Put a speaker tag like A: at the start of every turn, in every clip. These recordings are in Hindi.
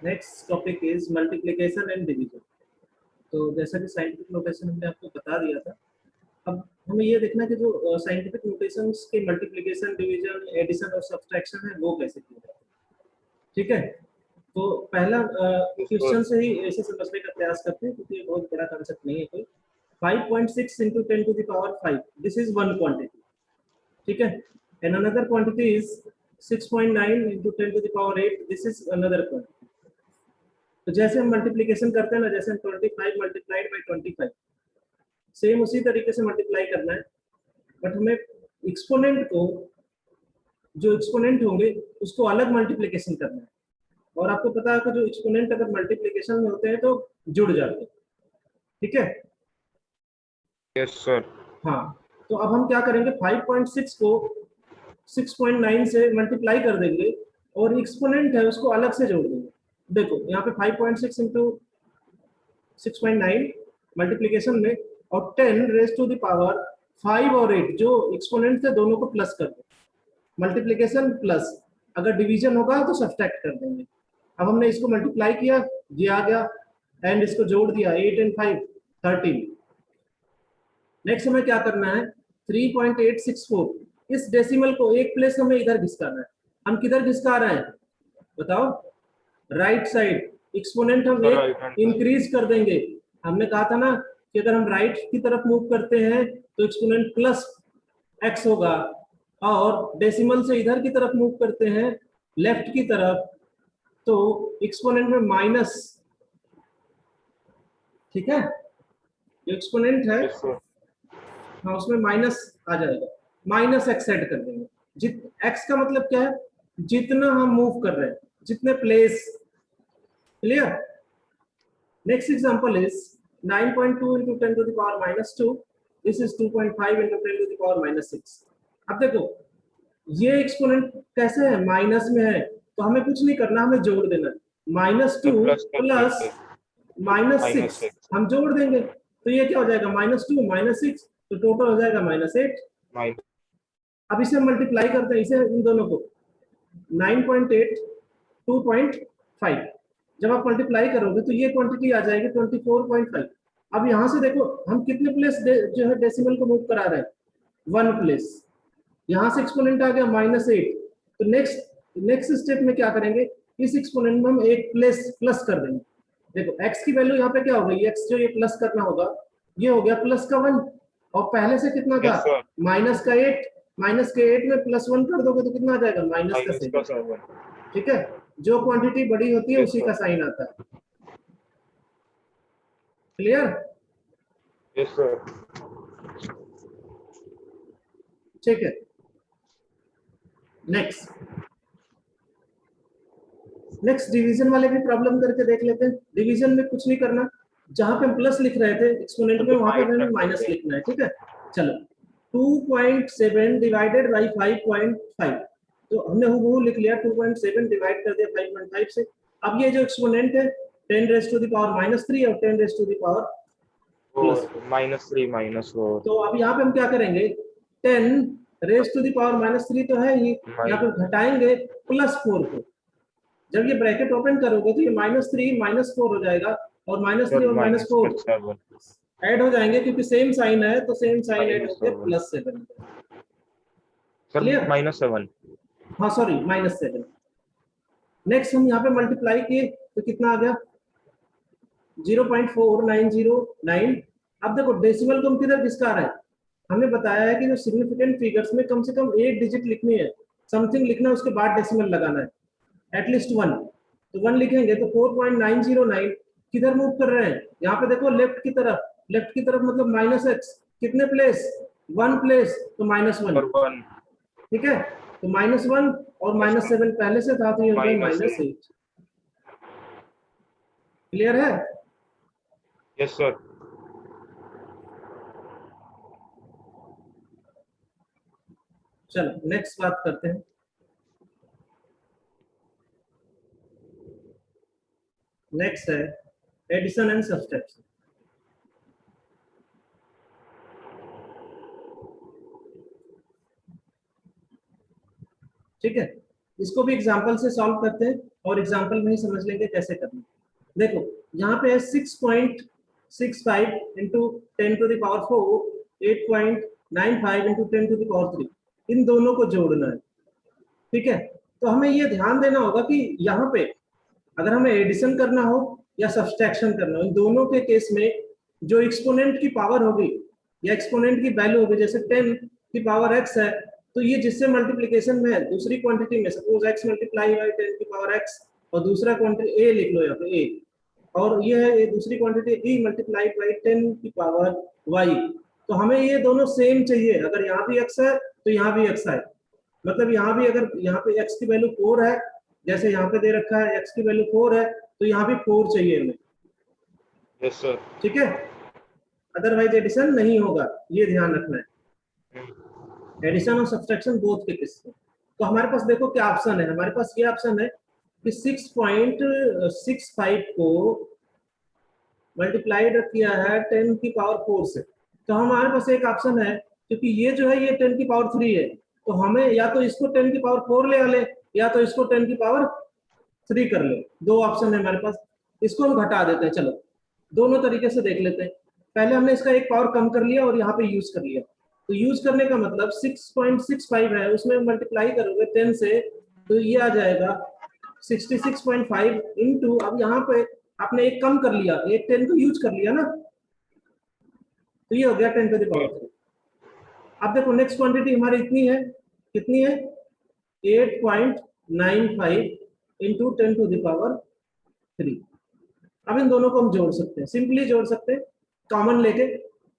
A: Next topic is multiplication and division. तो जैसा कि साइंटिफिक नोटेशन हमने आपको बता दिया था, अब हमें ये देखना है कि जो साइंटिफिक नोटेशंस के मल्टीप्लिकेशन, डिवीजन, एडिशन और सब्सट्रैक्शन है वो कैसे किए जाते हैं। ठीक है, तो पहला क्वेश्चन से ही ऐसे समझने का प्रयास करते हैं, क्योंकि ये बहुत बड़ा कंसेप्ट नहीं है कोई। 5.6 into 10 to the power 5, this is one quantity. ठीक है, and another quantity is 6.9 into 10 to the power 8, this is another quantity. तो जैसे हम मल्टीप्लिकेशन करते हैं ना, जैसे हम 25 मल्टीप्लाइड बाई 25, सेम उसी तरीके से मल्टीप्लाई करना है, बट हमें एक्सपोनेंट को, जो एक्सपोनेंट होंगे उसको अलग मल्टीप्लिकेशन करना है। और आपको पता है कि जो एक्सपोनेंट अगर मल्टीप्लिकेशन में होते हैं तो जुड़ जाते हैं। ठीक है,
B: यस सर।
A: हाँ, तो अब हम क्या करेंगे, 5.6 को 6.9 से मल्टीप्लाई कर देंगे और एक्सपोनेंट है उसको अलग से जोड़ देंगे। देखो यहाँ पे 5.6 इंटू 6.9 मल्टीप्लिकेशन में, और 10 रेज टू द पावर 5 और 8 जो एक्सपोनेंट थे दोनों को प्लस कर देंगे। मल्टीप्लिकेशन प्लस, अगर डिवीजन होगा तो सब्सट्रैक्ट कर देंगे। अब हमने इसको मल्टीप्लाई किया, ये आ गया, एंड इसको जोड़ दिया, 8 एंड 5 13। नेक्स्ट हमें क्या करना है, 3.864, इस डेसिमल को एक प्लेस हमें इधर घिसकाना है। हम किधर घिसका रहे हैं बताओ, राइट साइड। एक्सपोनेंट हम एक इंक्रीज कर देंगे। हमने कहा था ना कि अगर हम राइट की तरफ मूव करते हैं तो एक्सपोनेंट प्लस एक्स होगा, और डेसिमल से इधर की तरफ मूव करते हैं लेफ्ट की तरफ तो एक्सपोनेंट में माइनस। ठीक है, जो एक्सपोनेंट है हाँ उसमें माइनस आ जाएगा, माइनस एक्स ऐड कर देंगे। एक्स का मतलब क्या है, जितना हम मूव कर रहे हैं, जितने place. Clear. Next example is 9.2 into 10 to the power minus 2, this is 2.5 into 10 to the power minus 6। अब देखो ये एक्सपोनेंट कैसे है, माइनस में है, तो हमें कुछ नहीं करना, हमें जोड़ देना है। -2 प्लस -6 हम जोड़ देंगे, तो ये क्या हो जाएगा, -2 -6, तो टोटल हो जाएगा -8। अब इसे मल्टीप्लाई करते हैं, इसे इन दोनों को 9.8 2.5, जब आप मल्टीप्लाई करोगे तो ये क्वांटिटी आ जाएगी 24.5। अब यहाँ से देखो हम कितने प्लेस जो है डेसिमल को मूव करा रहे हैं, 1 प्लेस। यहाँ से एक्सपोनेंट आ गया -8, तो नेक्स्ट स्टेप में क्या करेंगे, इस एक्सपोनेंट में हम एक प्लेस प्लस कर देंगे। देखो x की वैल्यू यहाँ पे क्या हो गई, x जो ये प्लस करना होगा ये हो गया +1, और पहले से कितना था -8, -8 में +1 कर दोगे तो कितना आ जाएगा, -7। ठीक है, जो क्वांटिटी बड़ी होती है उसी का साइन आता है। क्लियर।
B: Yes sir.
A: ठीक है, नेक्स्ट डिवीजन वाले भी प्रॉब्लम करके देख लेते हैं। डिवीजन में कुछ नहीं करना, जहां पे हम प्लस लिख रहे थे एक्सपोनेंट में वहां पे हमें माइनस लिखना है। ठीक है, चलो 2.7 डिवाइडेड बाई 5.5, तो हमने हूबहू लिख लिया, 2.7 डिवाइड कर दिया 5.5 से। अब ये जो एक्सपोनेंट है 10 रेज टू द पावर -3 और 10 रेज टू द पावर
B: -3
A: तो अब यहाँ पे हम क्या करेंगे, 10 रेज टू द पावर -3 तो है ही, यहाँ पे घटाएंगे +4 को। जब ये ब्रैकेट ओपन करोगे तो ये -3 -4 हो जाएगा, और -3 और -4 ऐड हो जाएंगे क्योंकि सेम साइन है, तो सेम साइन ऐड होकर +7। क्लियर,
B: -7।
A: हाँ सॉरी -7। नेक्स्ट हम यहाँ पे मल्टीप्लाई किए तो कितना आ गया, 0.4909। अब देखो डेसिमल को हम किधर घिसका रहे हैं, हमने बताया है कि जो सिग्निफिकेंट फिगर्स में कम से कम 8 डिजिट लिखनी है, समथिंग लिखना है, उसके बाद डेसिमल लगाना है एटलीस्ट 1। तो 1 लिखेंगे तो 4.909 किधर मूव कर रहे हैं, यहाँ पे देखो लेफ्ट की तरफ, लेफ्ट की तरफ मतलब -x, कितने प्लेस, 1 प्लेस, तो -1। ठीक है, तो -1 और -7 पहले से था, तो ये हो गया -8। क्लियर है।
B: Yes sir.
A: चलो नेक्स्ट बात करते हैं। नेक्स्ट है एडिशन एंड सब्सट्रैक्शन। ठीक है, इसको भी एग्जांपल से सॉल्व करते हैं और एग्जांपल में ही समझ लेंगे कैसे करना है। देखो यहाँ पे है 6.65 इंटू 10⁴, 8.95 इंटू 10⁻3, इन दोनों को जोड़ना है। ठीक है, तो हमें ये ध्यान देना होगा कि यहाँ पे अगर हमें एडिशन करना हो या सब्सट्रैक्शन करना हो, इन दोनों के केस में जो एक्सपोनेंट की पावर होगी या एक्सपोनेंट की वैल्यू होगी, जैसे 10 की पावर x है, तो ये जिससे मल्टीप्लीकेशन में है दूसरी क्वांटिटी में, सपोज x मल्टीप्लाई बाई 10 की पावर x, और दूसरा क्वांटिटी a लिख लो यहाँ पे a, और ये है ये दूसरी क्वांटिटी b मल्टीप्लाइड बाई 10 की पावर y। तो हमें ये दोनों सेम चाहिए, अगर यहाँ भी x है तो यहाँ भी x है, मतलब यहाँ भी अगर यहाँ पे x की वैल्यू 4 है, जैसे यहाँ पे दे रखा है x की वैल्यू 4 है, तो यहाँ भी 4 चाहिए हमें।
B: Yes sir.
A: ठीक है, अदरवाइज एडिशन नहीं होगा, ये ध्यान रखना है, एडिशन और सब्सट्रैक्शन बोथ के केस में। तो हमारे पास देखो क्या ऑप्शन है, हमारे पास ये ऑप्शन है कि 6.65 को मल्टीप्लाइड किया है 10 की पावर 4 से, तो हमारे पास एक ऑप्शन है, क्योंकि ये जो है ये 10 की पावर 3 है, तो हमें या तो इसको 10 की पावर 4 ले ले, या तो इसको 10 की पावर 3 कर ले, दो ऑप्शन है हमारे पास। इसको हम घटा देते हैं, चलो दोनों तरीके से देख लेते हैं। पहले हमने इसका एक पावर कम कर लिया और यहाँ पे यूज कर लिया, तो यूज करने का मतलब 6.65 है, उसमें मल्टीप्लाई करोगे 10 से, तो ये आ जाएगा 66.5 इंटू, अब यहाँ पे आपने एक कम कर लिया, एक 10 को यूज कर लिया ना, तो ये हो गया 10⁻3। अब देखो नेक्स्ट क्वांटिटी हमारी इतनी है, कितनी है 8.95 इंटू 10⁻3। अब इन दोनों को हम जोड़ सकते हैं, सिंपली जोड़ सकते हैं, कॉमन लेके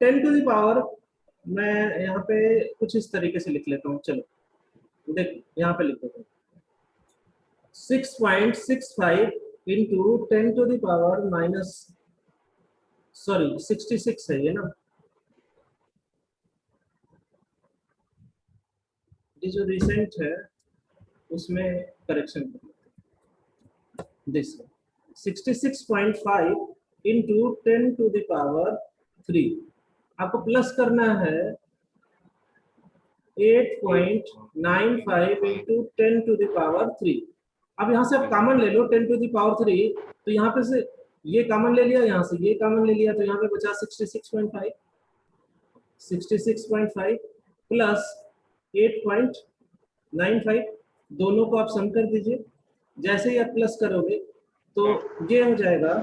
A: 10⁻, मैं यहाँ पे कुछ इस तरीके से लिख लेता हूँ, चलो देख यहाँ पे लिख देता हूँ 6.65 इंटू 10⁻, सॉरी 66 है ये ना, ये जो रिसेंट है उसमें करेक्शन दिस 66.5 इंटू 10⁻3, आपको प्लस करना है 8.95 इंटू 10⁻3। अब यहाँ से आप कॉमन ले लो 10⁻3, तो यहाँ पे से ये कॉमन ले लिया, यहाँ से ये कॉमन ले लिया, तो यहाँ पे बचा 66.5 प्लस 8.95, दोनों को आप सम कर दीजिए, जैसे ही आप प्लस करोगे तो ये हो जाएगा,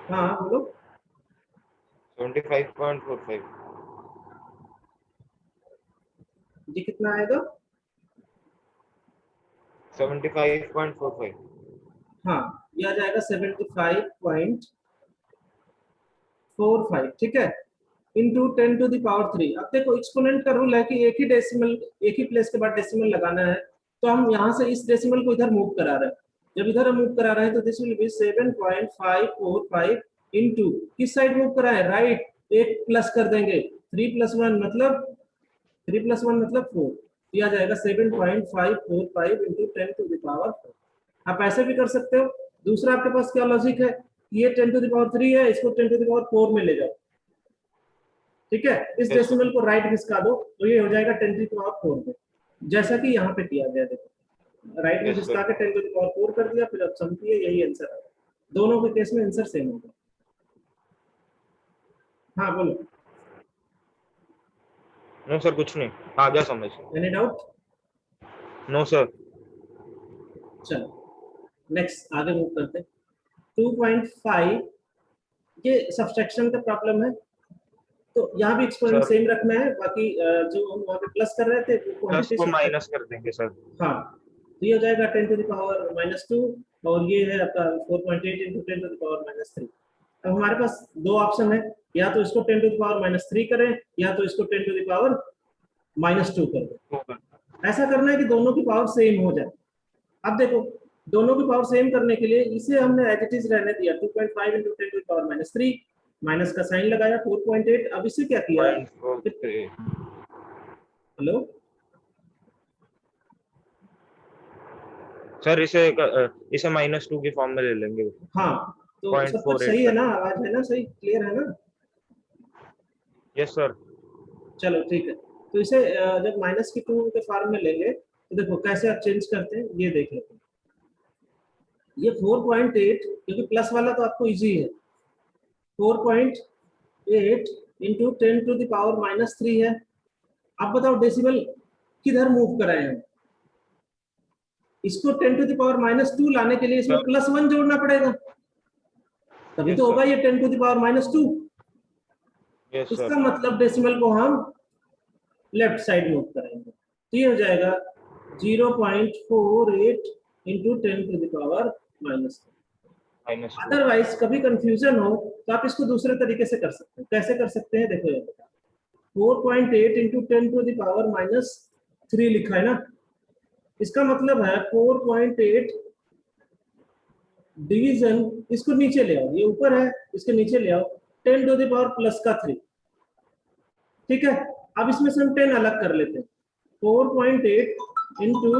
A: हाँ बोलो
B: 75.45,
A: ये कितना आएगा
B: 75.45,
A: हाँ ये आ जाएगा 75.45, ठीक है, इंटू 10⁻3। अब देखो एक्सपोनेंट का रूल है कि एक ही डेसिमल, एक ही प्लेस के बाद डेसिमल लगाना है, तो हम यहाँ से इस डेसिमल को इधर मूव करा रहे हैं, जब इधर हम मूव करा रहे हैं तो दिस विल बी 7.545 इंटू, किस साइड मूव करा है, राइट, एक प्लस कर देंगे, 3 + 1 मतलब 4, दिया जाएगा 7.545 इंटू 10⁻4। आप ऐसे भी कर सकते हो, दूसरा आपके पास क्या लॉजिक है, ये 10⁻3 है, इसको 10⁻4 में ले जाओ, ठीक है, इस डेसिमल को राइट घिसका दो, तो ये हो जाएगा 10⁻4 में, जैसा कि यहाँ पे किया गया, देखो राइट में घिसका के 10⁻4 कर दिया, फिर अब सम किए, यही आंसर है, दोनों के केस में आंसर सेम होगा। हाँ बोलो।
B: नो सर कुछ नहीं, आ गया समझ।
A: Any doubt?
B: No sir.
A: चलो नेक्स्ट आगे मूव करते हैं। 2.5, ये सब्सट्रैक्शन का प्रॉब्लम है, तो यहाँ भी एक्सपोनेंट सेम रखना है, बाकी जो हम वहाँ पे प्लस कर रहे थे
B: प्लस को माइनस कर देंगे सर।
A: हाँ, तो ये हो जाएगा 10⁻², और ये है आपका 4.8 इंटू 10⁻3। अब हमारे पास दो ऑप्शन है, या तो इसको 10⁻³ करें, या तो इसको 10⁻² करें। ऐसा करना है कि दोनों की पावर सेम हो जाए। अब देखो दोनों की पावर सेम करने के लिए इसे हमने एज इट इज रहने दिया, 2.5 इंटू 10⁻3, माइनस का साइन लगाया 4.8। अब इसे क्या किया, हेलो
B: सर, इसे -2 के फॉर्म में ले लेंगे।
A: हाँ, तो सब कुछ सही है ना, आवाज है ना सही, क्लियर है ना?
B: Yes sir.
A: चलो ठीक है, तो इसे जब -2 के फॉर्म में लेंगे तो देखो कैसे आप चेंज करते हैं ये देख लेते हैं। ये 4.8 क्योंकि प्लस वाला तो आपको इजी है, 4.8 इंटू 10⁻³ है। अब बताओ डेसिमल किधर मूव कराए हैं? इसको 10⁻² लाने के लिए इसमें +1 जोड़ना पड़ेगा, तभी तो होगा ये 10⁻²। इसका मतलब डेसिमल को हम लेफ्ट साइड मूव करेंगे, तो ये हो जाएगा 0.48 इंटू 10⁻²। अदरवाइज कभी कंफ्यूजन हो तो आप इसको दूसरे तरीके से कर सकते हैं। कैसे कर सकते हैं देखो, ये 4.8 इंटू 10⁻³ लिखा है ना, इसका मतलब है 4.8 डिवीजन, इसको नीचे ले आओ, ये ऊपर है इसके नीचे ले आओ, 10⁻+3। ठीक है, अब इसमें से हम 10 अलग कर लेते हैं। 4.8 इंटू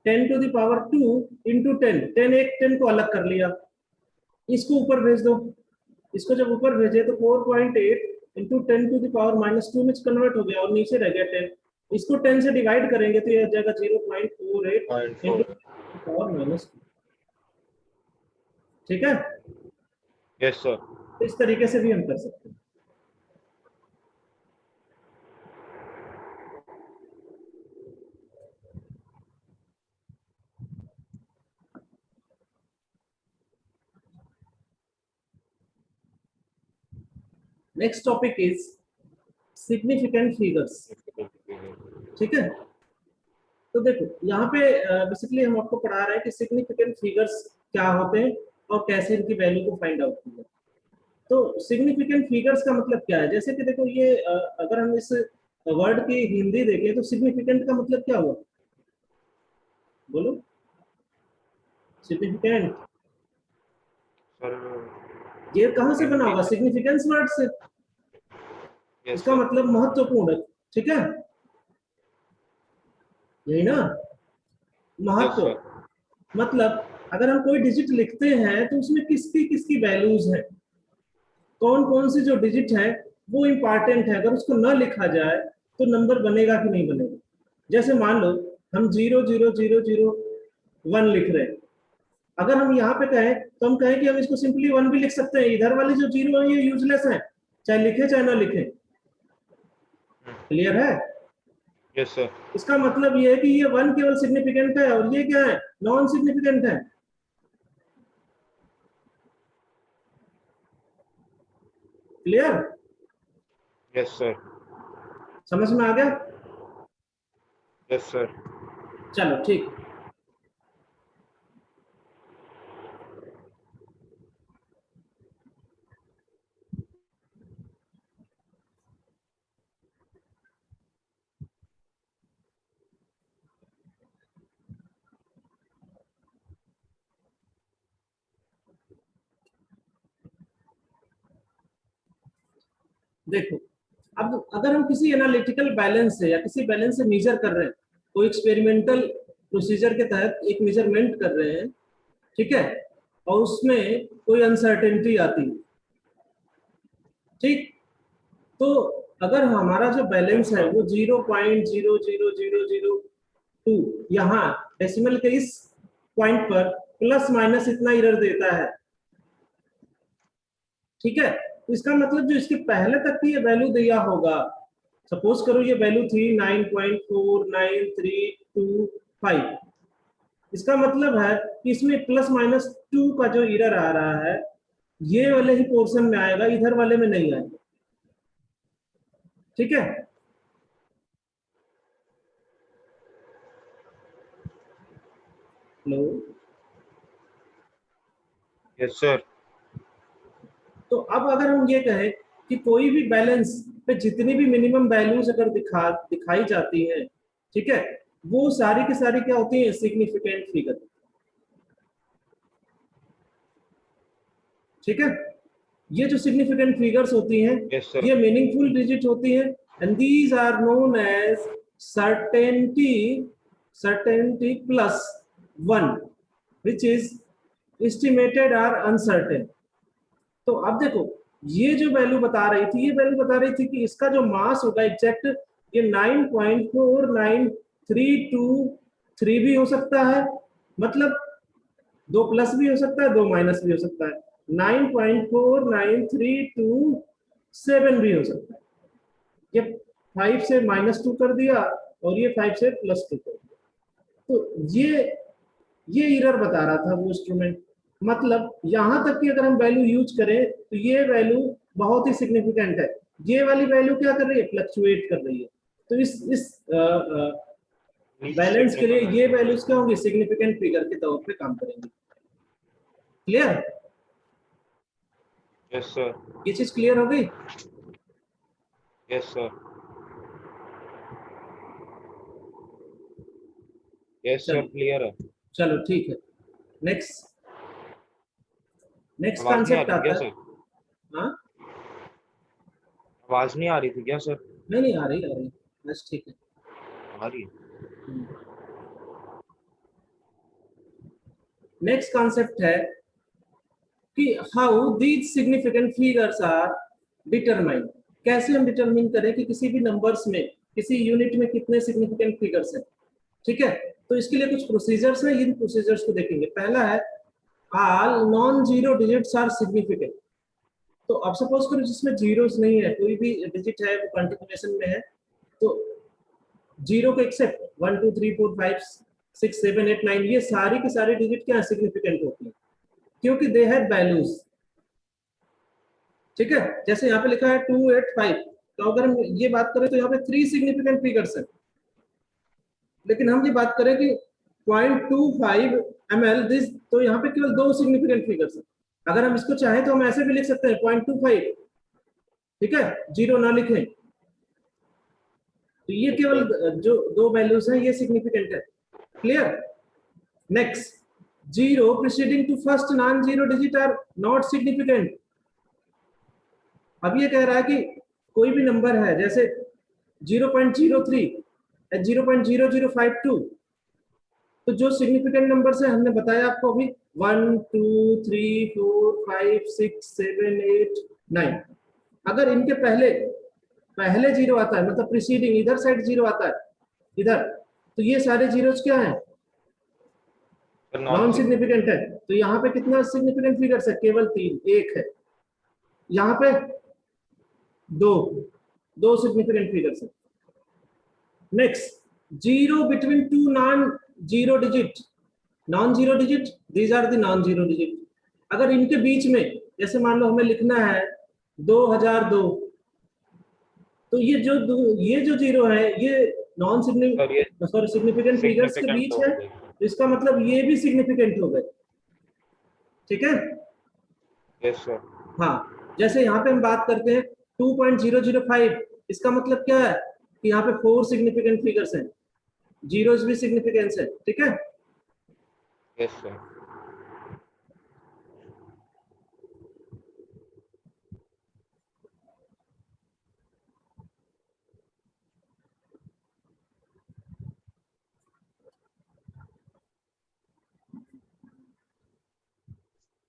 A: 10⁻² इंटू 10 को अलग कर लिया, इसको ऊपर भेज दो। इसको जब ऊपर भेजे तो 4.8 इंटू 10⁻² में कन्वर्ट हो गया और नीचे रह गया 10। इसको 10 से डिवाइड करेंगे तो ये आ जाएगा 0.48 इंटू 10⁻²। ठीक है,
B: यस सर।
A: इस तरीके से भी हम कर सकते हैं। Next topic is significant figures. ठीक है, तो देखो यहाँ पे बेसिकली हम आपको पढ़ा रहे हैं कि सिग्निफिकेंट फिगर्स क्या होते हैं और कैसे इनकी वैल्यू को फाइंड आउट किया। तो सिग्निफिकेंट फिगर्स का मतलब क्या है, जैसे कि देखो ये अगर हम इस वर्ड की हिंदी देखें तो सिग्निफिकेंट का मतलब क्या हुआ, बोलो सिग्निफिकेंट। ये कहां से बना होगा, सिग्निफिकेंस वर्ड से। इसका मतलब महत्वपूर्ण, ठीक है, यही ना, महत्व। मतलब अगर हम कोई डिजिट लिखते हैं तो उसमें किसकी किसकी वैल्यूज है, कौन कौन सी जो डिजिट है वो इंपॉर्टेंट है, अगर उसको न लिखा जाए तो नंबर बनेगा कि नहीं बनेगा। जैसे मान लो हम 00001 लिख रहे हैं, अगर हम यहाँ पे कहें तो हम कहें कि हम इसको सिंपली 1 भी लिख सकते हैं, इधर वाले जो 0 है ये यूजलेस है, चाहे लिखे चाहे ना लिखे। क्लियर है?
B: Yes sir.
A: इसका मतलब ये है कि ये 1 केवल सिग्निफिकेंट है और ये क्या है, नॉन सिग्निफिकेंट है। क्लियर?
B: Yes sir.
A: समझ में आ गया?
B: Yes sir.
A: चलो ठीक। देखो अब अगर हम किसी एनालिटिकल बैलेंस से या किसी बैलेंस से मेजर कर रहे हैं, कोई एक्सपेरिमेंटल प्रोसीजर के तहत एक मेजरमेंट कर रहे हैं, ठीक है, और उसमें कोई अनसर्टेनिटी आती है, ठीक, तो अगर हमारा जो बैलेंस है वो 0.00002 यहाँ डेसिमल के इस पॉइंट पर प्लस माइनस इतना एरर देता है, ठीक है, तो इसका मतलब जो इसके पहले तक की ये वैल्यू दिया होगा, सपोज करो ये वैल्यू थी 9.49325, इसका मतलब है कि इसमें +-2 का जो एरर आ रहा है ये वाले ही पोर्शन में आएगा, इधर वाले में नहीं आएगा। ठीक है, हेलो,
B: यस सर।
A: तो अब अगर हम ये कहें कि कोई भी बैलेंस पे जितनी भी मिनिमम वैल्यूज अगर दिखाई जाती हैं, ठीक है, वो सारी की सारी क्या होती है, सिग्निफिकेंट फिगर। ठीक है, ये जो सिग्निफिकेंट फिगर्स होती हैं
B: यस सर।
A: ये मीनिंगफुल डिजिट होती हैं and these are known as certainty +1 which is estimated or uncertain। तो अब देखो ये जो वैल्यू बता रही थी, ये वैल्यू बता रही थी कि इसका जो मास होगा एग्जैक्ट ये 9.493323 भी हो सकता है, मतलब 2 प्लस भी हो सकता है, 2 माइनस भी हो सकता है, 9.493327 भी हो सकता है। ये 5 से -2 कर दिया और ये 5 से +2 कर दिया। तो ये एरर बता रहा था वो इंस्ट्रूमेंट। मतलब यहां तक कि अगर हम वैल्यू यूज करें तो ये वैल्यू बहुत ही सिग्निफिकेंट है। ये वाली वैल्यू क्या कर रही है, फ्लक्चुएट कर रही है। तो इस
B: नीचे
A: बैलेंस के लिए
B: सिग्निफिकेंट
A: ये
B: होगा।
A: वैल्यूज क्या होंगी, सिग्निफिकेंट फिगर के तौर पे काम करेंगी। क्लियर?
B: Yes sir.
A: ये चीज क्लियर हो गई?
B: Yes sir. यस सर,
A: चलो
B: क्लियर है।
A: चलो ठीक है। नेक्स्ट नेक्स्ट
B: आवाज नहीं आ
A: कॉन्सेप्ट
B: रही थी क्या
A: आता है।
B: सर?
A: हाँ,
B: आवाज नहीं आ रही थी क्या सर?
A: नहीं नहीं, आ रही बस ठीक है।
B: आ रही है।
A: नेक्स्ट कॉन्सेप्ट है कि how these significant figures are determined. कैसे हम डिटरमाइन करें कि किसी भी नंबर्स में, किसी यूनिट में कितने सिग्निफिकेंट फिगर्स हैं। ठीक है, तो इसके लिए कुछ प्रोसीजर्स हैं, इन प्रोसीजर्स को देखेंगे। पहला है all non zero digits are significant. तो अब सपोज करो जिसमें जीरोस नहीं है, कोई भी डिजिट है वो कंटिन्यूएशन में है, तो जीरो को एक्सेप्ट 1 2 3 4 5 6 7 8 9 ये सारी की सारी डिजिट क्या सिग्निफिकेंट होती है, क्योंकि दे हैव वैल्यूज। ठीक है, जैसे यहाँ पे लिखा है 285, तो अगर हम ये बात करें तो यहाँ पे 3 सिग्निफिकेंट फिगर्स हैं। लेकिन हम ये बात करें कि 0.25 ml दिस, तो यहाँ पे केवल 2 सिग्निफिकेंट फिगर्स हैं। अगर हम इसको चाहें तो हम ऐसे भी लिख सकते हैं 0.25, ठीक है, जीरो ना लिखें। तो ये
B: यस
A: केवल
B: सर।
A: जो 2 वैल्यूज हैं ये सिग्निफिकेंट है। Clear? Next, zero preceding to first non zero digit are not significant. अब ये कह रहा है कि कोई भी नंबर है जैसे 0.03 या 0.0052, तो जो सिग्निफिकेंट नंबर है हमने बताया आपको अभी 1 2 3 4 5 6 7 8 9, अगर इनके पहले पहले जीरो आता है, मतलब प्रीसीडिंग इधर साइड जीरो आता है इधर, तो ये सारे जीरोस क्या हैं,
B: नॉन
A: नॉन
B: सिग्निफिकेंट।
A: सिग्निफिकेंट है। तो यहाँ पे कितना सिग्निफिकेंट फिगर्स है, केवल 3, एक है। यहाँ पे दो, 2 सिग्निफिकेंट फिगर्स है। Next, zero between two non zero digit, non zero digit, these are the non zero digit. अगर इनके बीच में, जैसे मान लो हमें लिखना है 2002, तो ये जो जीरो है ये नॉन
B: सर ये
A: सिग्निफिकेंट, सॉरी सिग्निफिकेंट फिगर्स के
B: सिग्निफिकेंट
A: बीच
B: हो
A: है,
B: गई।
A: तो इसका मतलब ये भी सिग्निफिकेंट हो गए। ठीक है,
B: यस सर।
A: हाँ, जैसे यहाँ पे हम बात करते हैं 2.005, इसका मतलब क्या है कि यहाँ पे 4 सिग्निफिकेंट फिगर्स हैं, जीरोस भी सिग्निफिकेंस है। ठीक है,
B: यस सर।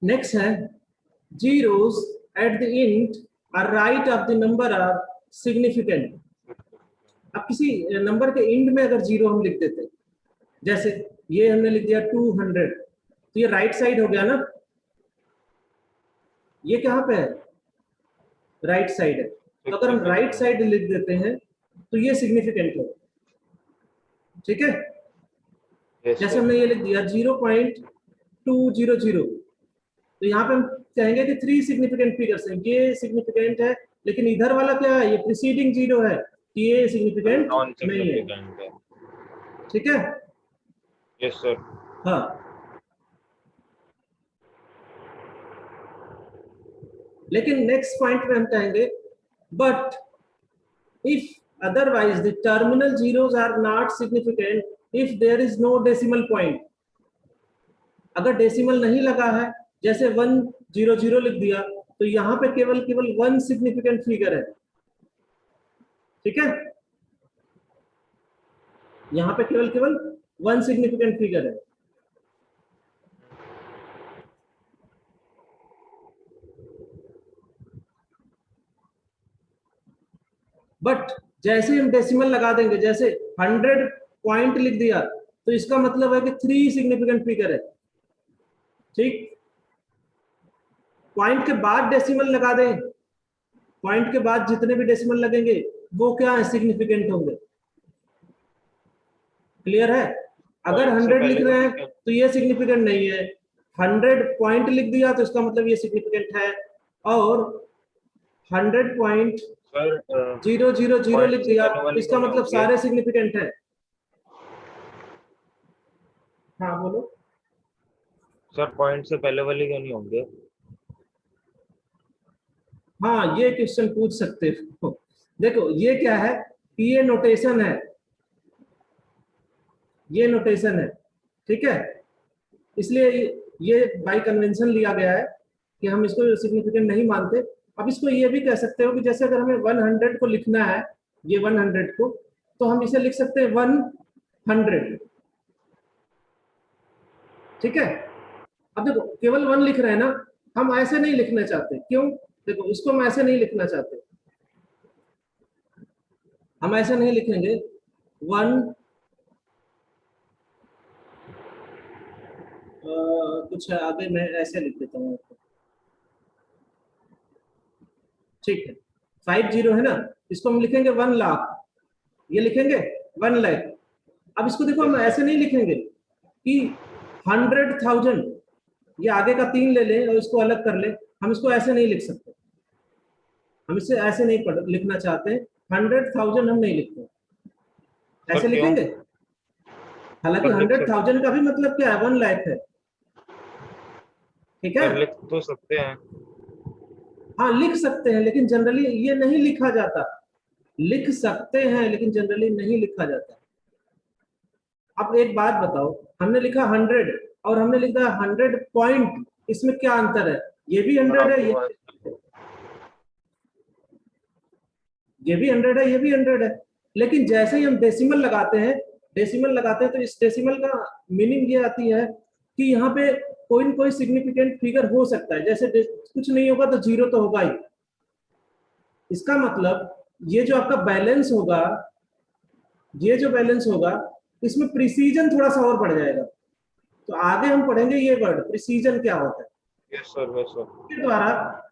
A: नेक्स्ट है zeros at the end are right of the number are significant. अब किसी नंबर के एंड में अगर जीरो हम लिख देते हैं, जैसे ये हमने लिख दिया 200, तो ये राइट साइड हो गया ना, ये कहाँ पे है, राइट साइड है। तो अगर हम राइट
B: सिग्निफिकेंट।
A: साइड लिख देते हैं तो ये सिग्निफिकेंट होगा। ठीक है,
B: यस
A: जैसे
B: सर।
A: हमने ये लिख दिया 0.200, तो यहाँ पे हम कहेंगे कि 3 सिग्निफिकेंट फिगर्स हैं, ये सिग्निफिकेंट है, लेकिन इधर वाला क्या है, ये प्रीसीडिंग जीरो है, तो ये सिग्निफिकेंट
B: नॉन
A: नहीं है।
B: सिग्निफिकेंट है।
A: ठीक है,
B: यस सर।
A: हाँ, लेकिन नेक्स्ट पॉइंट में हम कहेंगे but if otherwise the terminal zeros are not significant if there is no decimal point। अगर डेसिमल नहीं लगा है, जैसे 100 लिख दिया, तो यहाँ पे केवल केवल 1 सिग्निफिकेंट फिगर है। ठीक है, यहाँ पे केवल केवल 1 सिग्निफिकेंट फिगर है। बट जैसे ही हम डेसिमल लगा देंगे, जैसे 100 पॉइंट लिख दिया तो इसका मतलब है कि 3 सिग्निफिकेंट फिगर है, ठीक। पॉइंट के बाद डेसिमल लगा दें, पॉइंट के बाद जितने भी डेसिमल लगेंगे वो क्या है, सिग्निफिकेंट होंगे। क्लियर है? अगर 100 लिख रहे हैं तो ये सिग्निफिकेंट नहीं है, 100 पॉइंट लिख दिया तो इसका मतलब ये सिग्निफिकेंट है, और 100 पॉइंट
B: सर
A: 000 लिख दिया
B: वाली
A: इसका मतलब सारे सिग्निफिकेंट है। हाँ बोलो।
B: सर पॉइंट से पहले वाले क्यों नहीं होंगे?
A: हाँ ये क्वेश्चन पूछ सकते हो। देखो ये क्या है कि ये नोटेशन है, ये नोटेशन है, ठीक है। इसलिए ये बाय कन्वेंशन लिया गया है कि हम इसको सिग्निफिकेंट नहीं मानते। अब इसको ये भी कह सकते हो कि जैसे अगर हमें 100 को लिखना है, ये 100 को, तो हम इसे लिख सकते हैं 100, ठीक है। अब देखो केवल 1 लिख रहे हैं ना, हम ऐसे नहीं लिखना चाहते। क्यों? देखो इसको हम ऐसे नहीं लिखना चाहते, हम ऐसे नहीं लिखेंगे 1 कुछ आगे मैं ऐसे लिख देता हूँ, ठीक है। 50 है ना, इसको हम लिखेंगे 1 लाख, ये लिखेंगे 1 लाख। अब इसको देखो हम ऐसे नहीं लिखेंगे कि 100,000, ये आगे का 3 ले लें और इसको अलग कर ले, हम इसको ऐसे नहीं लिख सकते, हम इसे ऐसे नहीं लिखना चाहते। 100,000 हम नहीं लिखते, ऐसे लिखेंगे। हालांकि 100,000 का भी मतलब क्या है, 1 लाख है, ठीक है।
B: लिख तो सकते हैं।
A: हाँ लिख सकते हैं, लेकिन जनरली ये नहीं लिखा जाता। लिख सकते हैं लेकिन जनरली नहीं लिखा जाता। अब एक बात बताओ, हमने लिखा 100 और हमने लिखा 100 पॉइंट, इसमें क्या अंतर है? ये भी 100 है, ये भी 100 है, ये भी 100 है। लेकिन जैसे ही हम डेसिमल लगाते हैं, डेसिमल लगाते हैं तो इस डेसिमल का मीनिंग ये आती है कि यहाँ पे कोई न कोई सिग्निफिकेंट फिगर हो सकता है। जैसे कुछ नहीं होगा तो 0 तो होगा ही। इसका मतलब ये जो आपका बैलेंस होगा, ये जो बैलेंस होगा इसमें प्रिसीजन थोड़ा सा और बढ़ जाएगा। तो आगे हम पढ़ेंगे ये वर्ड प्रिसीजन क्या होता है।
B: Yes sir, yes sir.
A: के द्वारा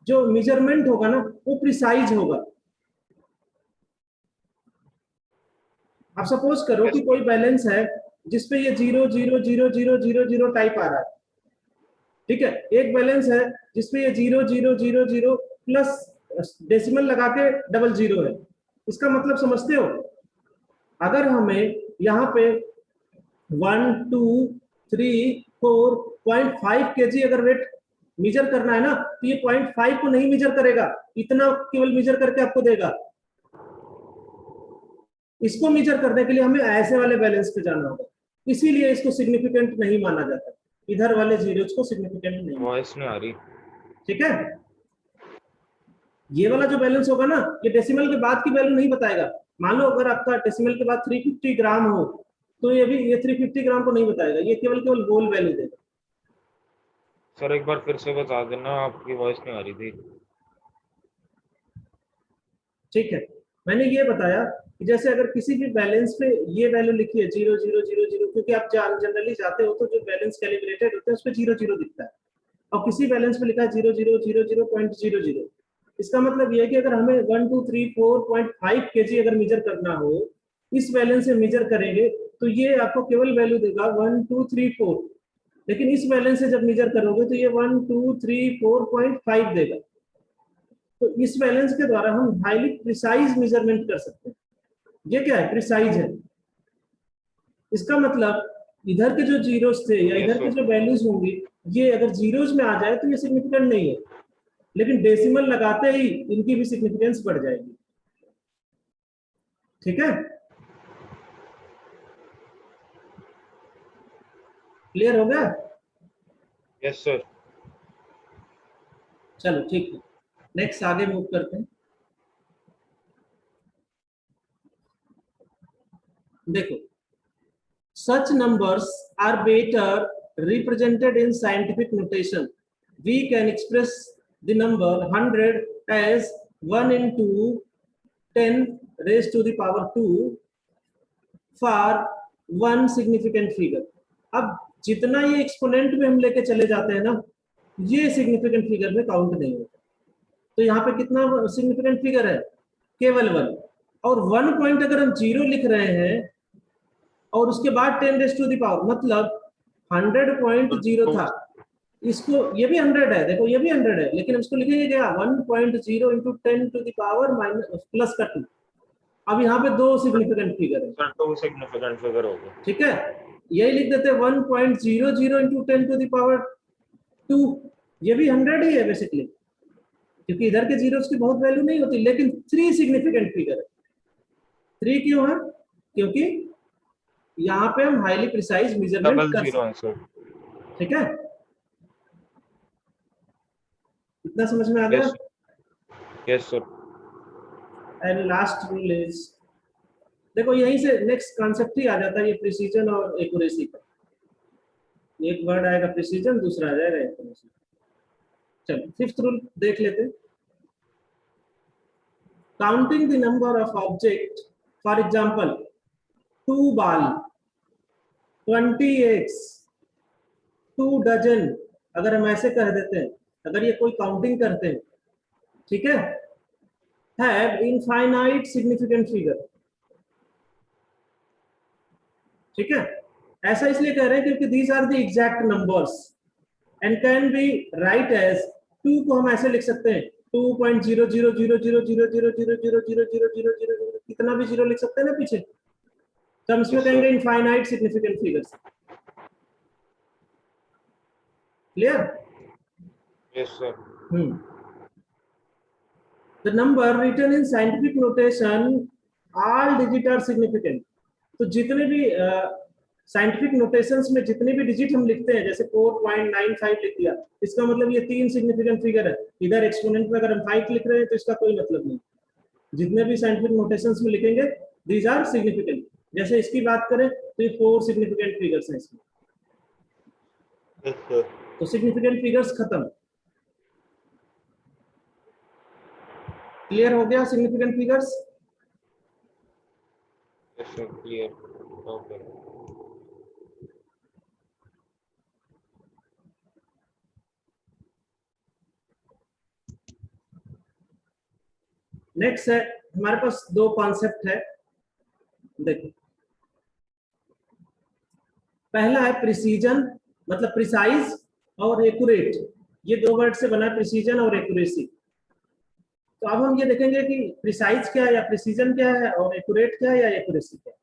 A: जो मेजरमेंट होगा ना वो प्रिसाइज होगा। आप सपोज करो कि कोई बैलेंस है जिसपे ये 0000000 टाइप आ रहा है, ठीक है। एक बैलेंस है जिसपे ये 0000 प्लस डेसिमल लगा के 00 है। इसका मतलब समझते हो? अगर हमें यहाँ पे 1 2 3 4.5 kg अगर वेट मेजर करना है ना, तो ये 0.5 को नहीं मेजर करेगा, इतना केवल मेजर करके आपको देगा। इसको मेजर करने के लिए हमें ऐसे वाले बैलेंस पे जाना होगा, इसीलिए इसको सिग्निफिकेंट नहीं माना जाता। इधर वाले जीरोस को सिग्निफिकेंट नहीं,
B: वॉइस नहीं आ रही,
A: ठीक है। ये वाला जो बैलेंस होगा ना, ये डेसिमल के बाद की वैल्यू नहीं बताएगा। मान लो अगर आपका डेसिमल के बाद 350 ग्राम हो, तो ये भी ये 350 ग्राम को नहीं बताएगा, ये केवल केवल होल वैल्यू देगा।
B: सर एक बार फिर से बता देना, आपकी वॉइस नहीं आ रही थी।
A: ठीक है, मैंने ये बताया कि जैसे अगर किसी भी बैलेंस पे ये वैल्यू लिखी है 0000, क्योंकि आप जनरली जाते हो तो जो बैलेंस कैलिब्रेटेड होते हैं उस पे 00 दिखता है, और किसी बैलेंस पे लिखा है 0000.00, इसका मतलब ये है कि अगर हमें 1 2 3 4.5 kg अगर मेजर करना हो, इस बैलेंस से मेजर करेंगे तो ये आपको केवल वैल्यू देगा 1 2 3 4। लेकिन इस बैलेंस से जब मेजर करोगे तो ये 1 2 3 4.5 देगा। तो इस बैलेंस के द्वारा हम हाईली प्रिसाइज मेजरमेंट कर सकते हैं। ये क्या है? प्रिसाइज है। इसका मतलब इधर के जो जीरोस थे या इधर के जो वैल्यूज होंगी, ये अगर जीरोस में आ जाए तो ये सिग्निफिकेंट नहीं है, लेकिन डेसिमल लगाते ही इनकी भी सिग्निफिकेंस बढ़ जाएगी, ठीक है। क्लियर हो गया?
B: Yes sir.
A: चलो ठीक है, नेक्स्ट आगे मूव करते हैं। देखो, such numbers are better represented in scientific notation. We can express the number 100 as 1 into 10 raised to the power 2 for one significant figure. अब जितना ये एक्सपोनेंट में हम लेके चले जाते हैं ना, ये सिग्निफिकेंट फिगर में काउंट नहीं होता। तो यहाँ पे कितना सिग्निफिकेंट फिगर है? केवल 1। और 1 पॉइंट अगर हम 0 लिख रहे हैं और उसके बाद 10 रेज़ टू द पावर, मतलब 100.0 था, इसको ये भी 100 है, देखो ये भी 100 है, लेकिन उसको लिखेंगे क्या? 1.0 into 10 to the power minus plus का 2। अब यहाँ पे दो सिग्निफिकेंट फिगर है,
B: सर 2 सिग्निफिकेंट फिगर हो गए।
A: ठीक है, यही लिख देते हैं 1.00 इंटू 10 टू द पावर 2। ये भी 100 ही है बेसिकली, क्योंकि इधर के जीरोस की बहुत वैल्यू नहीं होती, लेकिन 3 सिग्निफिकेंट फिगर है। 3 क्यों है? क्योंकि यहाँ पे हम हाईली प्रिसाइज मेजरमेंट कर सकते हैं,
B: सर।
A: ठीक है, इतना समझ में आ गया?
B: Yes sir.
A: And last rule is, देखो यहीं से नेक्स्ट कॉन्सेप्ट ही आ जाता है, ये प्रिसीजन और एक्यूरेसी का। एक वर्ड आएगा प्रिसीजन, दूसरा आ जाएगा एक्यूरेसी। चलो फिफ्थ रूल देख लेते हैं। Counting the number of object, for example 2 ball, 20 eggs, 2 dozen, अगर हम ऐसे कह देते हैं, अगर ये कोई काउंटिंग करते हैं, ठीक है, have infinite significant figure, ठीक है, ऐसा इसलिए कह रहे हैं क्योंकि these are the exact numbers and can be write as 2 को हम ऐसे लिख सकते हैं 2.00000000000000 कितना भी जीरो लिख सकते हैं ना पीछे, तो हम इसमें कहेंगे infinite significant figures. Clear?
B: Yes sir.
A: The number written in scientific notation, all digit are significant। तो जितने भी साइंटिफिक नोटेशंस में जितने भी डिजिट हम लिखते हैं, जैसे 4.95 लिख दिया, इसका मतलब ये 3 सिग्निफिकेंट फिगर है। इधर एक्सपोनेंट में अगर हम 5 लिख रहे हैं तो इसका कोई मतलब नहीं। जितने भी साइंटिफिक नोटेशंस में लिखेंगे दीज आर सिग्निफिकेंट। जैसे इसकी बात करें तो ये 4 सिग्निफिकेंट फिगर्स हैं इसमें, तो सिग्निफिकेंट फिगर्स खत्म। क्लियर हो गया significant figures?
B: Yes sir clear. Okay.
A: Next है हमारे पास 2 कॉन्सेप्ट है, देखो पहला है प्रिसीजन, मतलब प्रिसाइज, और एक्यूरेट। ये 2 वर्ड से बना है, प्रिसीजन और एक्यूरेसी। तो अब हम ये देखेंगे कि प्रिसाइज क्या है या प्रिसीजन क्या है, और एक्यूरेट क्या है या एक्यूरेसी क्या है,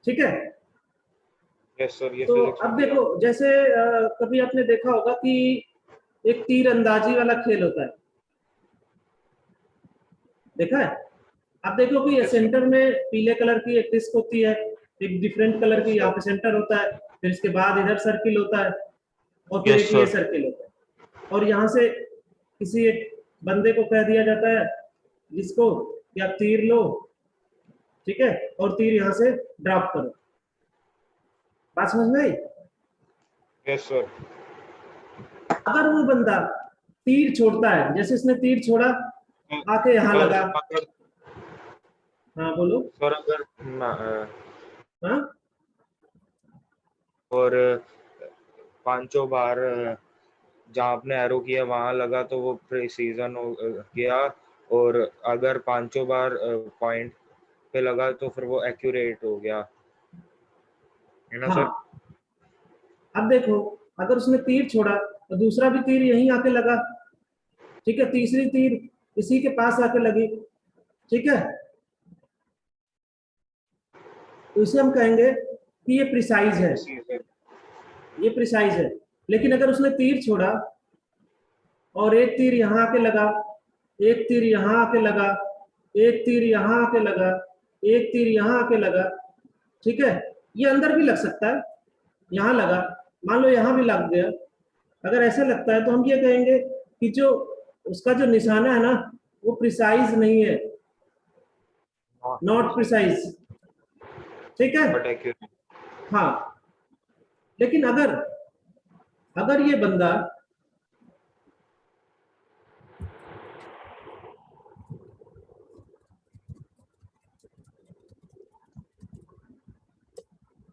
A: ठीक है।
B: Yes sir. ये
A: तो अब देखो, जैसे कभी आपने देखा होगा कि एक तीर अंदाजी वाला खेल होता है, देखा है? आप देखो कि सेंटर में पीले कलर की एक डिस्क होती है, एक डिफरेंट कलर की यहाँ पे सेंटर होता है, फिर इसके बाद इधर सर्किल होता है, और फिर एक ये सर्किल होता है, और यहाँ से किसी एक बंदे को कह दिया जाता है जिसको कि आप तीर लो, ठीक है, और तीर यहाँ से ड्रॉप करो। बात समझ में आई?
B: Yes sir.
A: अगर वो बंदा तीर छोड़ता है, जैसे इसने तीर छोड़ा, आके यहाँ लगा, हाँ बोलो
B: सर। अगर
A: हाँ,
B: और 5 बार जहाँ आपने एरो किया वहां लगा तो वो प्रिसीजन हो गया, और अगर 5 बार पॉइंट पे लगा तो फिर वो एक्यूरेट हो गया, है ना
A: हाँ।
B: सर?
A: अब देखो, अगर उसने तीर छोड़ा तो दूसरा भी तीर यहीं आके लगा, ठीक है, तीसरी तीर इसी के पास आके लगी, ठीक है, तो इसे हम कहेंगे कि ये प्रिसाइज है, ये प्रिसाइज है। लेकिन अगर उसने तीर छोड़ा और एक तीर यहाँ आके लगा, एक तीर यहाँ आके लगा, एक तीर यहाँ आके लगा, एक तीर यहाँ आके लगा, ठीक है, ये अंदर भी लग सकता है, यहाँ लगा, मान लो यहाँ भी लग गया, अगर ऐसा लगता है तो हम ये कहेंगे कि जो उसका जो निशाना है ना, वो प्रिसाइज नहीं है, नॉट प्रिसाइज, ठीक है। हाँ, लेकिन अगर अगर ये बंदा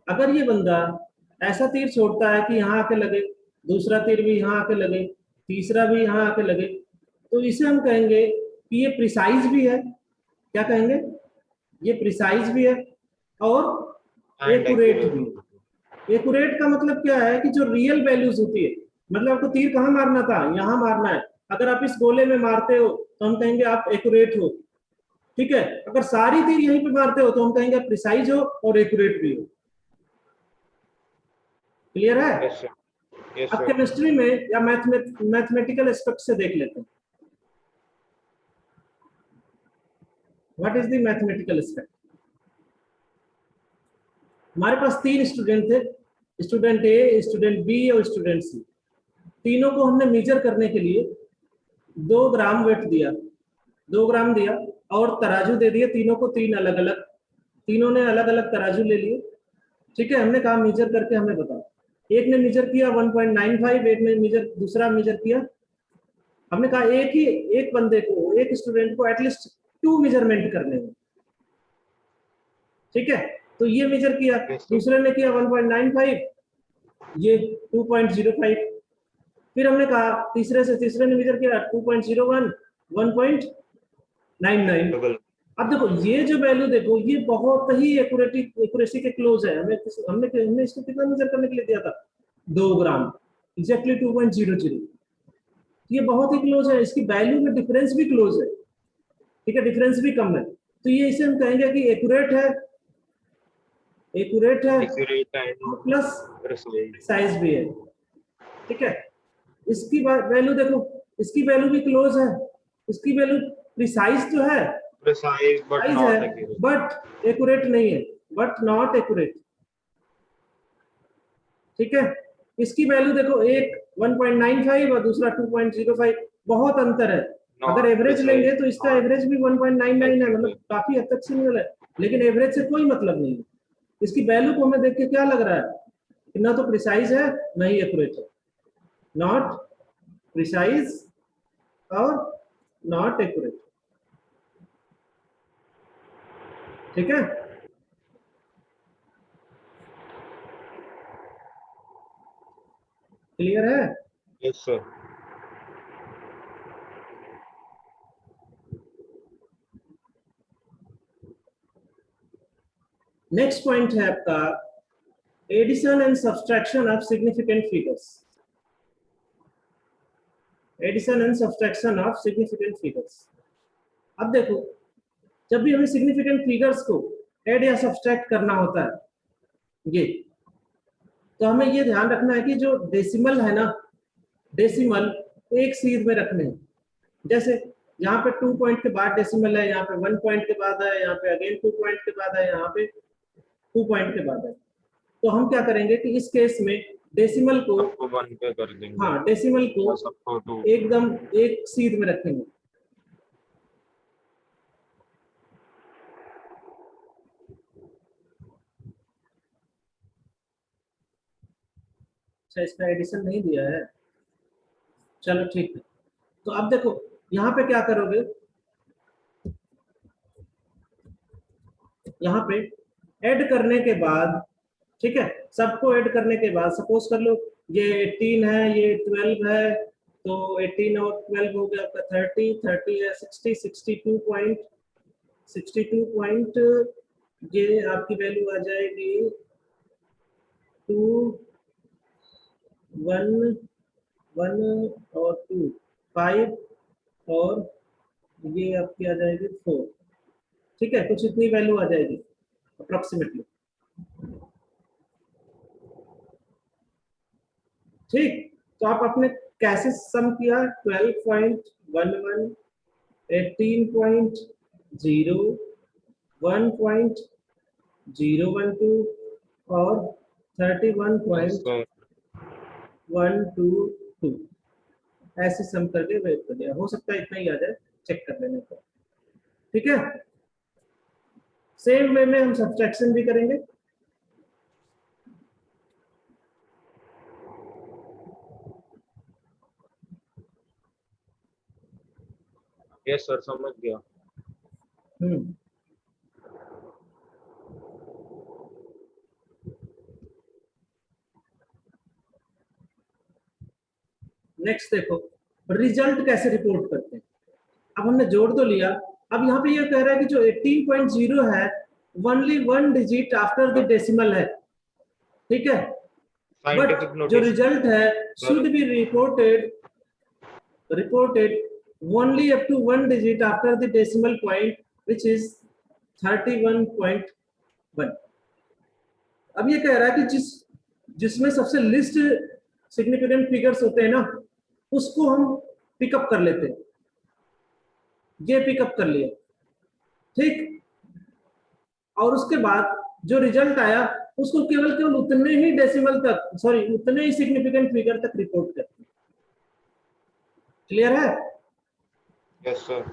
A: अगर ये बंदा ऐसा तीर छोड़ता है कि यहाँ आके लगे, दूसरा तीर भी यहाँ आके लगे, तीसरा भी यहाँ आके लगे, तो इसे हम कहेंगे कि ये प्रिसाइज भी है। क्या कहेंगे? ये प्रिसाइज भी है और
B: एंड
A: एक्यूरेट भी है। एक्यूरेट का मतलब क्या है कि जो रियल वैल्यूज होती है, मतलब आपको तीर कहाँ मारना था, यहाँ मारना है, अगर आप इस गोले में मारते हो तो हम कहेंगे आप एक्यूरेट हो। ठीक है, अगर सारी तीर यहीं पे मारते हो तो हम कहेंगे प्रिसाइज हो और एक्यूरेट भी हो। क्लियर है?
B: यस सर, यस
A: अब
B: सर।
A: केमिस्ट्री में या मैथमेटिकल एस्पेक्ट से देख लेते हैं। What is the mathematical aspect? हमारे पास तीन स्टूडेंट थे, स्टूडेंट ए, स्टूडेंट बी और स्टूडेंट सी। तीनों को हमने मेजर करने के लिए 2 ग्राम वेट दिया, 2 ग्राम दिया और तराजू दे दिए तीनों को, तीन अलग अलग, तीनों ने अलग अलग तराजू ले लिए। ठीक है, हमने कहा मेजर करके हमें बताओ। एक ने मेजर किया 1.95, एक ने मेजर, दूसरा मेजर किया। हमने कहा एक बंदे को, एक स्टूडेंट को एटलीस्ट 2 मेजरमेंट करने हैं। ठीक है, तो ये मेजर किया,
B: Yes, sir.
A: दूसरे ने किया 1.95, ये 2.05। फिर हमने कहा तीसरे ने मेजर किया 2.01, 1.99।
B: डबल।
A: अब देखो ये जो वैल्यू देखो, ये बहुत ही एक्यूरेसी के क्लोज है। हमने इसको कितना मेजर करने के लिए दिया था? 2 ग्राम, एग्जैक्टली 2.00। ये बहुत ही क्लोज है, इसकी वैल्यू में डिफरेंस भी क्लोज है। ठीक है, डिफरेंस भी कम है, तो ये इसे हम कहेंगे कि एक्यूरेट है, एक्यूरेट है
B: accurate and
A: plus
B: precise.
A: Size भी है। ठीक है, इसकी वैल्यू देखो, इसकी वैल्यू भी क्लोज है, इसकी वैल्यू प्रिसाइज तो है,
B: प्रिसाइज बट
A: साइज है,
B: नॉट एक्यूरेट।
A: बट एक्यूरेट नहीं है, बट नॉट एक्यूरेट। ठीक है, इसकी वैल्यू देखो, एक 1.95 और दूसरा 2.05, बहुत अंतर है। अगर
B: नॉट
A: एवरेज लेंगे
B: प्रिसाइज,
A: तो इसका
B: नॉट
A: एवरेज भी 1.99 है, मतलब
B: एक्यूरेट।
A: काफी हद तक सिमिलर है, लेकिन एवरेज से कोई मतलब नहीं है। इसकी वैल्यू को हमें देख के क्या लग रहा है कि ना तो प्रिसाइज है ना ही एक्यूरेट है, नॉट प्रिसाइज और नॉट एक्यूरेट। ठीक है, क्लियर है?
B: Yes sir.
A: नेक्स्ट पॉइंट है आपका addition and subtraction of significant figures. Addition and subtraction of significant figures. अब देखो, जब भी हमें सिग्निफिकेंट फिगर्स को ऐड या सब्सट्रैक्ट करना होता है ये, तो हमें ये ध्यान रखना है कि जो डेसिमल है ना, डेसिमल एक सीध में रखने हैं। जैसे यहाँ पे 2 पॉइंट के बाद डेसिमल है, यहाँ पे 1 पॉइंट के बाद है, यहाँ पे अगेन 2 पॉइंट के बाद है, यहाँ पे 2 पॉइंट के बाद है। तो हम क्या करेंगे कि इस केस में डेसिमल को,
B: सबको 1 पे कर देंगे
A: हाँ डेसिमल को
B: और सबको 2।
A: एकदम एक सीध में रखेंगे। अच्छा, इसका एडिशन नहीं दिया है, चलो ठीक है। तो अब देखो यहाँ पे क्या करोगे, यहाँ पे ऐड करने के बाद, ठीक है, सबको ऐड करने के बाद सपोज कर लो ये 18 है, ये 12 है, तो 18 और 12 हो गया आपका 30, 30 है 60, 62 पॉइंट, 62 पॉइंट, ये आपकी वैल्यू आ जाएगी 2, 1, 1 और 2, 5 और ये आपकी आ जाएगी 4। ठीक है, कुछ इतनी वैल्यू आ जाएगी अप्रोक्सीमेटली। ठीक, तो आप अपने कैसे सम किया, 12.11, 18.0, 1.012 और
B: यस सर।
A: 31.122, ऐसे सम करके वेट कर दिया। हो सकता है इतना ही आ जाए, चेक कर लेने को। ठीक है, सेम वे में हम सब्ट्रैक्शन भी करेंगे।
B: यस सर, समझ गया।
A: हम्म नेक्स्ट देखो, रिजल्ट कैसे रिपोर्ट करते हैं। अब हमने जोड़ तो लिया, अब यहाँ पे ये कह रहा है कि जो 18.0 है only one digit after the decimal है, ठीक है, बट
B: साइंटिफिक
A: जो
B: नोटेशन
A: रिजल्ट है should be reported only up to one digit after the decimal point, which is 31.1. अब ये कह रहा है कि जिसमें सबसे लिस्ट सिग्निफिकेंट फिगर्स होते हैं ना, उसको हम पिकअप कर लेते हैं। ये पिकअप कर लिया, ठीक, और उसके बाद जो रिजल्ट आया उसको केवल केवल उतने ही डेसिमल तक, सॉरी उतने ही सिग्निफिकेंट फिगर तक रिपोर्ट करते हैं। क्लियर है?
B: Yes sir.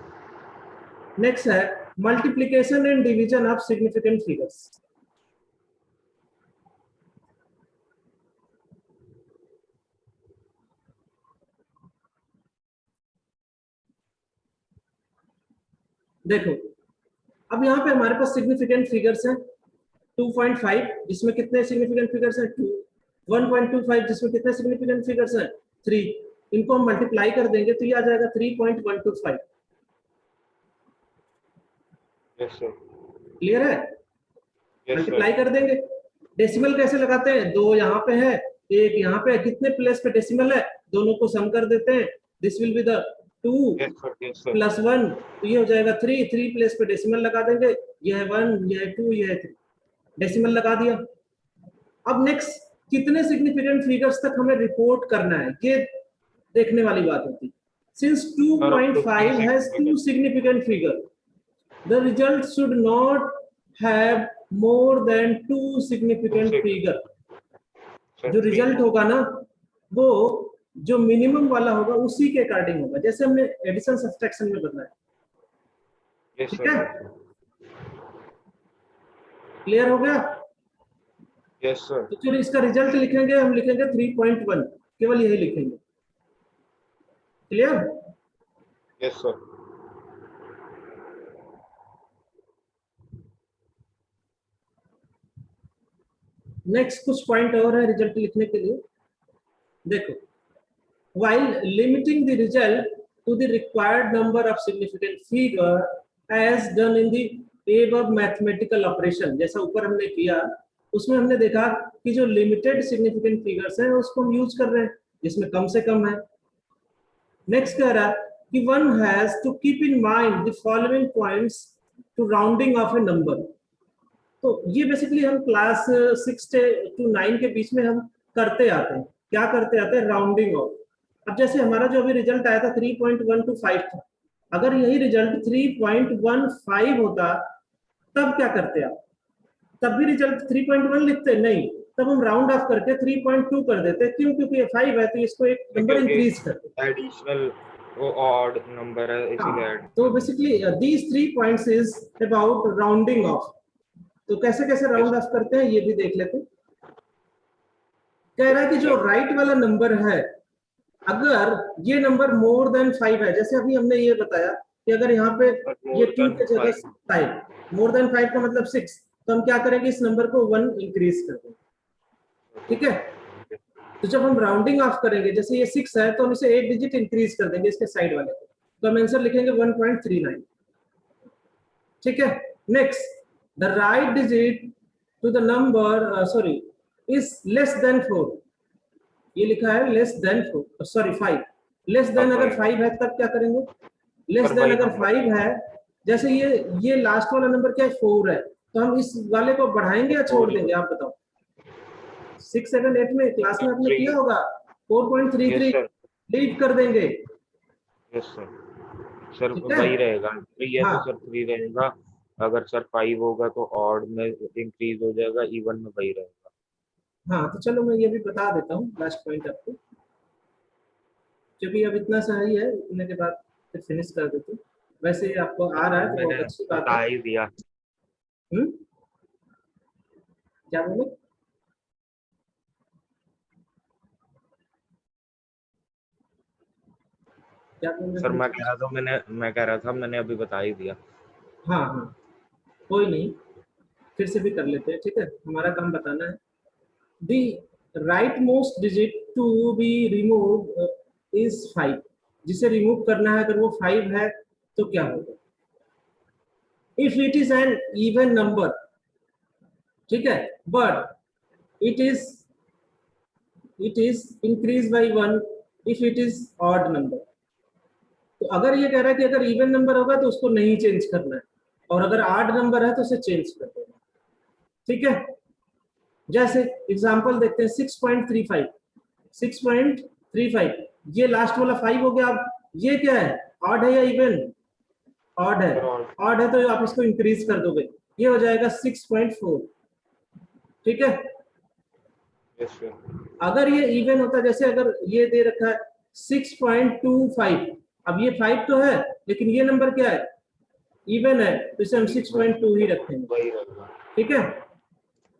A: नेक्स्ट है multiplication and division of significant figures. देखो, अब यहाँ पे हमारे पास सिग्निफिकेंट फिगर्स हैं 2.5, जिसमें कितने सिग्निफिकेंट फिगर्स हैं 2, 1.25 जिसमें कितने सिग्निफिकेंट फिगर्स हैं 3, इनको हम मल्टीप्लाई कर देंगे तो ये आ जाएगा 3.125।
B: Yes sir.
A: क्लियर है?
B: Yes
A: multiply
B: sir.
A: कर देंगे। डेसिमल कैसे लगाते हैं, 2 यहाँ पे है, 1 यहाँ पे है, कितने प्लेस पे डेसिमल है, दोनों को सम कर देते हैं, this will be the 2
B: yes sir. Yes sir.
A: Plus 1, तो ये हो जाएगा 3 प्लेस पे डेसिमल लगा देंगे, ये है 1, ये है 2, ये है 3, डेसिमल लगा दिया। अब नेक्स्ट कितने सिग्निफिकेंट फिगर्स तक हमें रिपोर्ट करना है, ये देखने वाली बात होती है। Since 2.5 has 2 significant figure, the result should not have more than 2 significant figure। जो रिजल्ट होगा ना वो जो मिनिमम वाला होगा उसी के अकॉर्डिंग होगा, जैसे हमने एडिशन सब्सट्रैक्शन में बताया।
B: यस
A: ठीक है,
B: सर।
A: क्लियर हो गया?
B: Yes sir.
A: तो फिर इसका रिजल्ट लिखेंगे, हम लिखेंगे 3.1, केवल यही लिखेंगे। क्लियर?
B: Yes sir.
A: नेक्स्ट कुछ पॉइंट और है रिजल्ट लिखने के लिए। देखो, while limiting the result to the required number of significant figure as done in the above mathematical operation, जैसा ऊपर हमने किया उसमें हमने देखा कि जो लिमिटेड सिग्निफिकेंट फिगर्स हैं उसको हम यूज कर रहे हैं जिसमें कम से कम है। नेक्स्ट कह रहा है कि one has to keep in mind the following points to rounding of a number। तो ये बेसिकली हम क्लास 6 to 9 के बीच में हम करते आते हैं। क्या करते आते हैं? Rounding off. अब जैसे हमारा जो अभी रिजल्ट आया था 3.125 था, अगर यही रिजल्ट 3.15 होता तब क्या करते आप? तब भी रिजल्ट 3.1 लिखते? नहीं, तब हम राउंड ऑफ करके 3.2 कर देते। क्यों? क्योंकि ये 5 है तो इसको एक नंबर इंक्रीज करते।
B: एडिशनल वो ऑड नंबर है इसीलिए ऐड।
A: तो basically these 3 points is about rounding off. तो कैसे कैसे राउंड ऑफ करते हैं ये भी देख लेते हैं। कह रहा है कि जो राइट वाला नंबर है, अगर ये नंबर मोर देन 5 है, जैसे अभी हमने ये बताया कि अगर यहाँ पे ये 2 के जगह 5, मोर देन 5 का मतलब 6, तो हम क्या करेंगे, इस नंबर को 1 इंक्रीज कर देंगे। ठीक है, तो जब हम राउंडिंग ऑफ करेंगे, जैसे ये 6 है तो हम इसे 8 डिजिट इंक्रीज कर देंगे इसके साइड वाले को, तो हम आंसर लिखेंगे 1.39। ठीक है, next the right digit to the number is less than 4। ये लिखा है less than 4, sorry 5। Less than अगर 5 है तब क्या करेंगे? लेस देन अगर 5 है, जैसे ये लास्ट वाला नंबर क्या है 4 है, तो हम इस वाले को बढ़ाएंगे या छोड़ देंगे? आप बताओ। 6, 7, 8 में क्लास में आपने किया होगा 4.33 लीव कर देंगे।
B: Yes sir. सर वही रहेगा, ये तो सर 3 रहेगा, अगर सर 5 होगा तो ऑड में इंक्रीज हो जाएगा, इवन में वही रहेगा।
A: हाँ, तो चलो मैं ये भी बता देता हूँ लास्ट पॉइंट आपको, क्योंकि अब इतना सा ही है, इतने के बाद फिर फिनिश कर देते हैं। वैसे आपको आ रहा है तो बहुत अच्छी बात है।
B: ही दिया।
A: क्या बोले? क्या बोल रहे
B: सर
A: थे?
B: मैं कह रहा था मैंने अभी बता ही दिया।
A: हाँ हाँ, कोई नहीं, फिर से भी कर लेते हैं। ठीक है, हमारा काम बताना है। The rightmost digit to be removed is 5, जिसे रिमूव करना है अगर वो 5 है तो क्या होगा? If it is an even number, ठीक है, but it is increase by 1 if it is odd number. तो अगर ये कह रहा है कि अगर इवन नंबर होगा तो उसको नहीं चेंज करना है, और अगर ऑड नंबर है तो उसे चेंज कर देना, ठीक है। जैसे एग्जांपल देखते हैं 6.35, 6.35, ये लास्ट वाला 5 हो गया। अब ये क्या है, ऑड है या इवन? ऑड है। ऑड है तो आप इसको इंक्रीज कर दोगे, ये हो जाएगा 6.4, ठीक है।
B: Yes sir.
A: अगर ये इवन होता, जैसे अगर ये दे रखा है 6.25, अब ये 5 तो है लेकिन ये नंबर क्या है, इवन है, तो इसे हम 6.2 ही रखेंगे,
B: वही रहेगा।
A: ठीक है।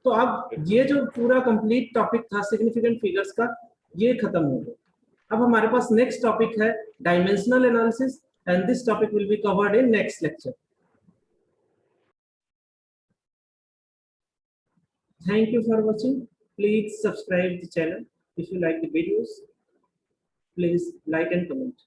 A: तो अब ये जो पूरा कंप्लीट टॉपिक था सिग्निफिकेंट फिगर्स का, ये खत्म हो गया। अब हमारे पास नेक्स्ट टॉपिक है dimensional analysis, and this topic will be covered in next lecture. Thank you for watching. Please subscribe the channel. If you like the videos, please like and comment.